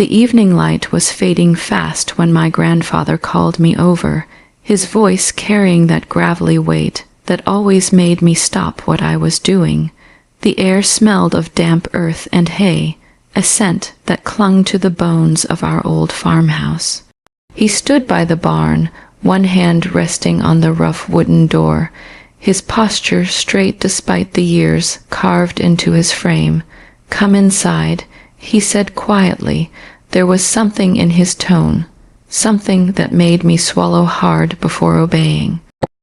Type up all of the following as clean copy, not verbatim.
The evening light was fading fast when my grandfather called me over, his voice carrying that gravelly weight that always made me stop what I was doing. The air smelled of damp earth and hay, a scent that clung to the bones of our old farmhouse. He stood by the barn, one hand resting on the rough wooden door, his posture straight despite the years carved into his frame. "Come inside," he said quietly. There was something in his tone, something that made me swallow hard before obeying.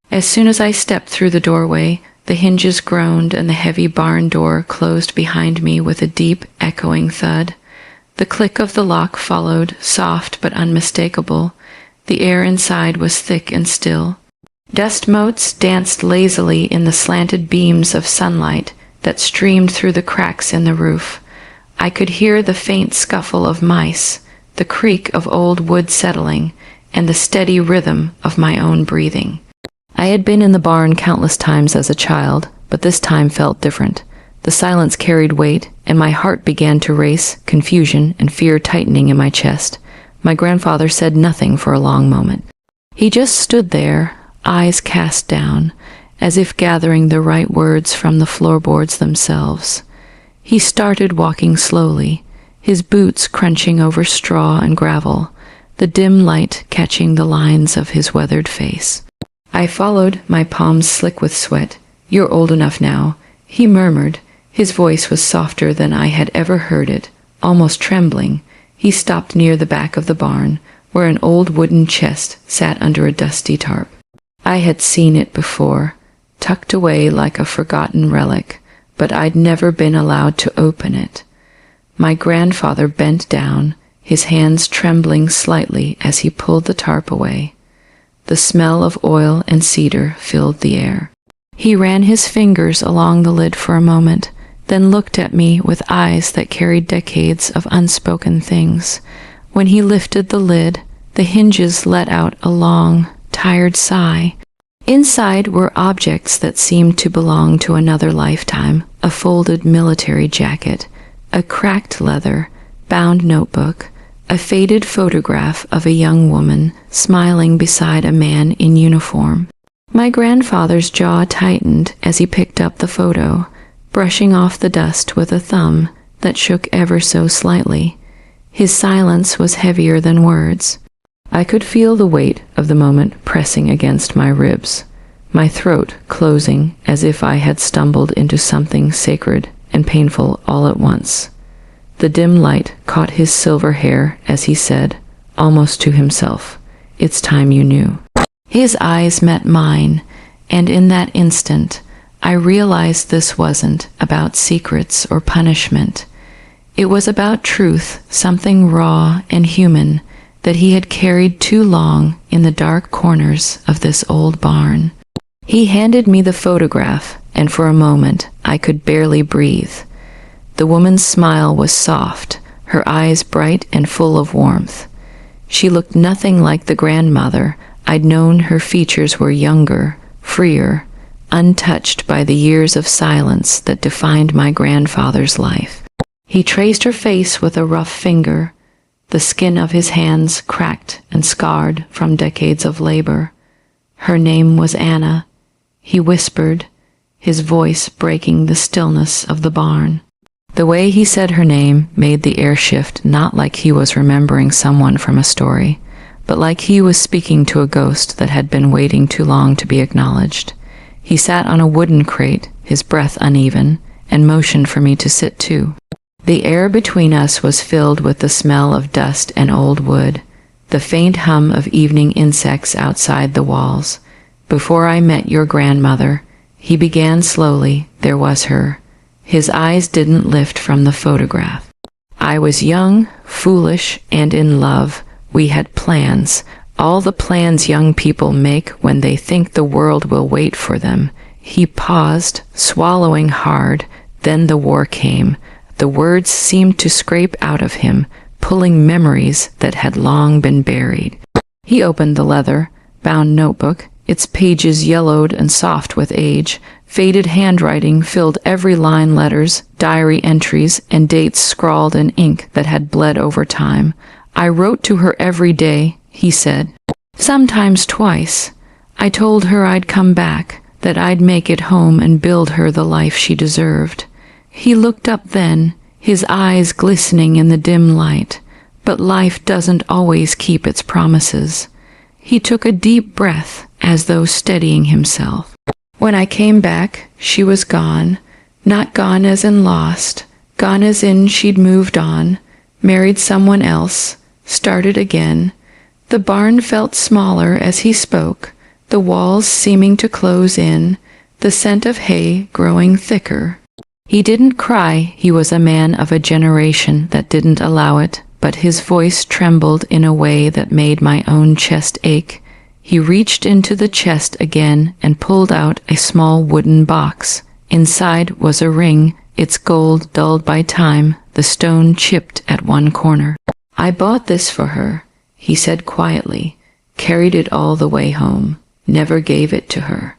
As soon as I stepped through the doorway, the hinges groaned and the heavy barn door closed behind me with a deep, echoing thud. The click of the lock followed, soft but unmistakable. The air inside was thick and still. Dust motes danced lazily in the slanted beams of sunlight that streamed through the cracks in the roof. I could hear the faint scuffle of mice, the creak of old wood settling, and the steady rhythm of my own breathing. I had been in the barn countless times as a child, but this time felt different. The silence carried weight, and my heart began to race, confusion and fear tightening in my chest. My grandfather said nothing for a long moment. He just stood there, eyes cast down, as if gathering the right words from the floorboards themselves. He started walking slowly, his boots crunching over straw and gravel, the dim light catching the lines of his weathered face. I followed, my palms slick with sweat. "You're old enough now," he murmured. His voice was softer than I had ever heard it, almost trembling. He stopped near the back of the barn, where an old wooden chest sat under a dusty tarp. I had seen it before, tucked away like a forgotten relic, but I'd never been allowed to open it. My grandfather bent down, his hands trembling slightly as he pulled the tarp away. The smell of oil and cedar filled the air. He ran his fingers along the lid for a moment, then looked at me with eyes that carried decades of unspoken things. When he lifted the lid, the hinges let out a long, tired sigh. Inside were objects that seemed to belong to another lifetime: a folded military jacket, a cracked leather, bound notebook, a faded photograph of a young woman smiling beside a man in uniform. My grandfather's jaw tightened as he picked up the photo, brushing off the dust with a thumb that shook ever so slightly. His silence was heavier than words. I could feel the weight of the moment pressing against my ribs, my throat closing as if I had stumbled into something sacred and painful all at once. The dim light caught his silver hair as he said, almost to himself, "It's time you knew." His eyes met mine, and in that instant, I realized this wasn't about secrets or punishment. It was about truth, something raw and human that he had carried too long in the dark corners of this old barn. He handed me the photograph, and for a moment I could barely breathe. The woman's smile was soft, her eyes bright and full of warmth. She looked nothing like the grandmother I'd known. Her features were younger, freer, untouched by the years of silence that defined my grandfather's life. He traced her face with a rough finger, the skin of his hands cracked and scarred from decades of labor. Her name was Anna, he whispered, his voice breaking the stillness of the barn. The way he said her name made the air shift, not like he was remembering someone from a story, but like he was speaking to a ghost that had been waiting too long to be acknowledged. He sat on a wooden crate, his breath uneven, and motioned for me to sit too. The air between us was filled with the smell of dust and old wood, the faint hum of evening insects outside the walls. "Before I met your grandmother," he began slowly, "there was her." His eyes didn't lift from the photograph. "I was young, foolish, and in love. We had plans, all the plans young people make when they think the world will wait for them." He paused, swallowing hard. Then the war came. The words seemed to scrape out of him, pulling memories that had long been buried. He opened the leather-bound notebook, its pages yellowed and soft with age, Faded handwriting filled every line, letters, diary entries, and dates scrawled in ink that had bled over time. I wrote to her every day, he said. Sometimes twice. I told her I'd come back, that I'd make it home and build her the life she deserved. He looked up then, his eyes glistening in the dim light. But life doesn't always keep its promises. He took a deep breath, as though steadying himself. When I came back, she was gone. Not gone as in lost, gone as in she'd moved on, married someone else, started again. The barn felt smaller as he spoke, the walls seeming to close in, the scent of hay growing thicker. He didn't cry, he was a man of a generation that didn't allow it, but his voice trembled in a way that made my own chest ache. He reached into the chest again and pulled out a small wooden box. Inside was a ring, its gold dulled by time, the stone chipped at one corner. I bought this for her, he said quietly, carried it all the way home, never gave it to her.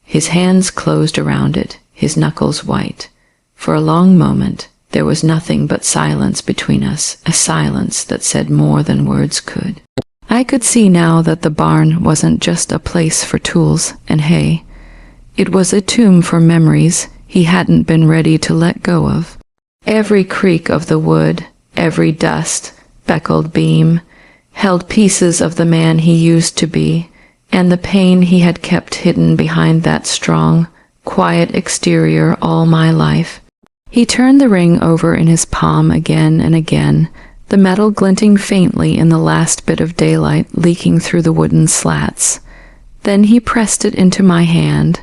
His hands closed around it, his knuckles white. For a long moment, there was nothing but silence between us, a silence that said more than words could. I could see now that the barn wasn't just a place for tools and hay. It was a tomb for memories he hadn't been ready to let go of. Every creak of the wood, every dust, speckled beam, held pieces of the man he used to be, and the pain he had kept hidden behind that strong, quiet exterior all my life. He turned the ring over in his palm again and again, the metal glinting faintly in the last bit of daylight leaking through the wooden slats. Then he pressed it into my hand.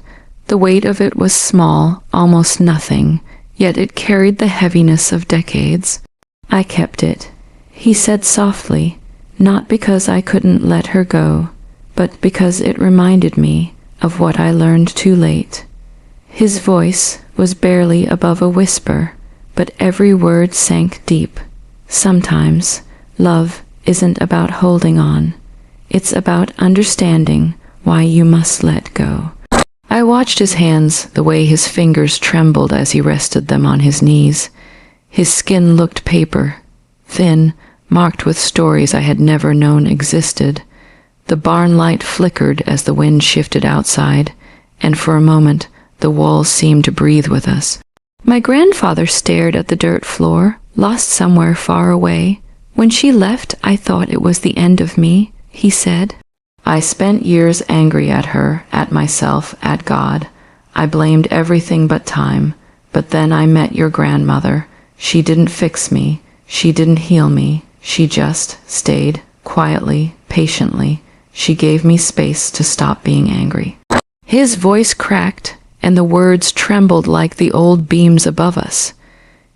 The weight of it was small, almost nothing, yet it carried the heaviness of decades. I kept it, he said softly, not because I couldn't let her go, but because it reminded me of what I learned too late. His voice was barely above a whisper, but every word sank deep. Sometimes, love isn't about holding on. It's about understanding why you must let go. I watched his hands, the way his fingers trembled as he rested them on his knees. His skin looked paper, thin, marked with stories I had never known existed. The barn light flickered as the wind shifted outside, and for a moment, the walls seemed to breathe with us. My grandfather stared at the dirt floor, lost somewhere far away. When she left, I thought it was the end of me, he said. I spent years angry at her, at myself, at God. I blamed everything but time. But then I met your grandmother. She didn't fix me. She didn't heal me. She just stayed, quietly, patiently. She gave me space to stop being angry. His voice cracked, and the words trembled like the old beams above us.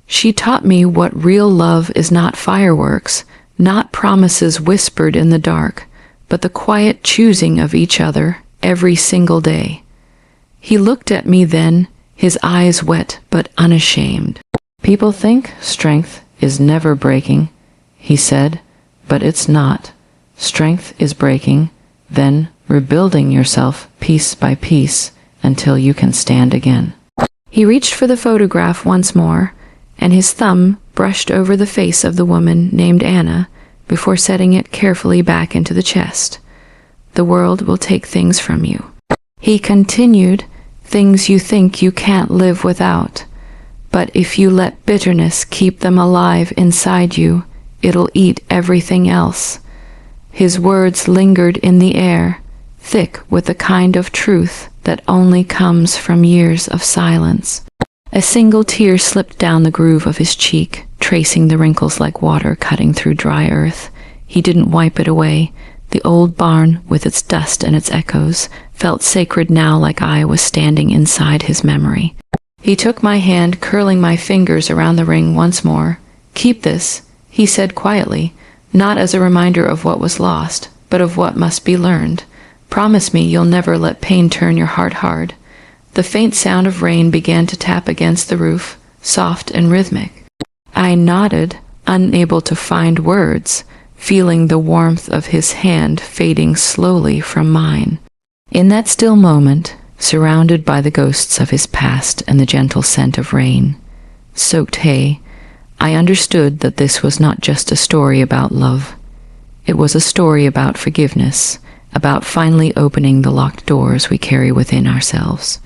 She taught me what real love is, not fireworks, not promises whispered in the dark, but the quiet choosing of each other every single day. He looked at me then, his eyes wet but unashamed. People think strength is never breaking, he said, but it's not. Strength is breaking, then rebuilding yourself piece by piece until you can stand again. He reached for the photograph once more, and his thumb brushed over the face of the woman named Anna before setting it carefully back into the chest. The world will take things from you. He continued, things you think you can't live without. But if you let bitterness keep them alive inside you, it'll eat everything else. His words lingered in the air, thick with the kind of truth that only comes from years of silence. A single tear slipped down the groove of his cheek, tracing the wrinkles like water cutting through dry earth. He didn't wipe it away. The old barn, with its dust and its echoes, felt sacred now, like I was standing inside his memory. He took my hand, curling my fingers around the ring once more. Keep this, he said quietly, not as a reminder of what was lost, but of what must be learned. Promise me you'll never let pain turn your heart hard. The faint sound of rain began to tap against the roof, soft and rhythmic. I nodded, unable to find words, feeling the warmth of his hand fading slowly from mine. In that still moment, surrounded by the ghosts of his past and the gentle scent of rain. Soaked hay, I understood that this was not just a story about love. It was a story about forgiveness, about finally opening the locked doors we carry within ourselves.